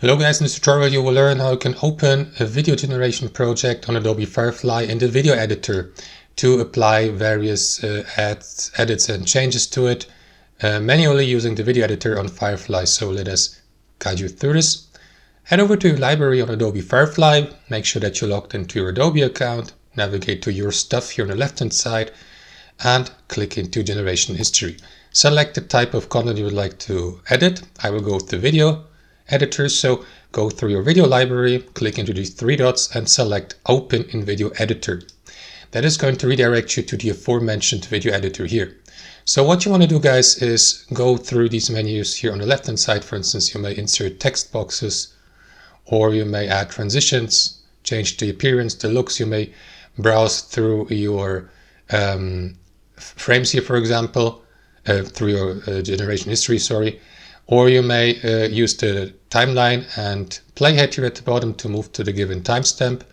Hello guys, in this tutorial you will learn how you can open a video generation project on Adobe Firefly in the video editor to apply various edits and changes to it manually using the video editor on Firefly. So let us guide you through this. Head over to your library on Adobe Firefly, make sure that you're logged into your Adobe account, navigate to your stuff here on the left hand side and click into generation history. Select the type of content you would like to edit. I will go with the video editor, so go through your video library, click into these three dots and select Open in Video Editor. That is going to redirect you to the aforementioned video editor here. So what you want to do, guys, is go through these menus here on the left hand side. For instance, you may insert text boxes, or you may add transitions, change the appearance, the looks. You may browse through your frames here, for example, through your generation history, sorry. Or you may use the timeline and playhead here at the bottom to move to the given timestamp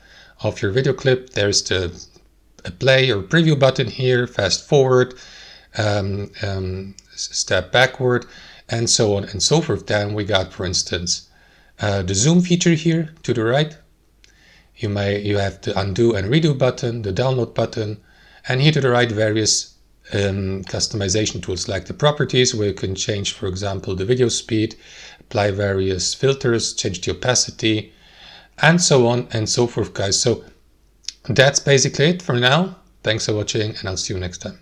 of your video clip. There's the play or preview button here, fast forward, step backward, and so on and so forth. Then we got, for instance, the zoom feature here to the right. You have the undo and redo button, the download button, and here to the right various customization tools like the properties, where you can change, for example, the video speed, apply various filters, change the opacity, and so on and so forth, guys. So that's basically it for now. Thanks for watching, and I'll see you next time.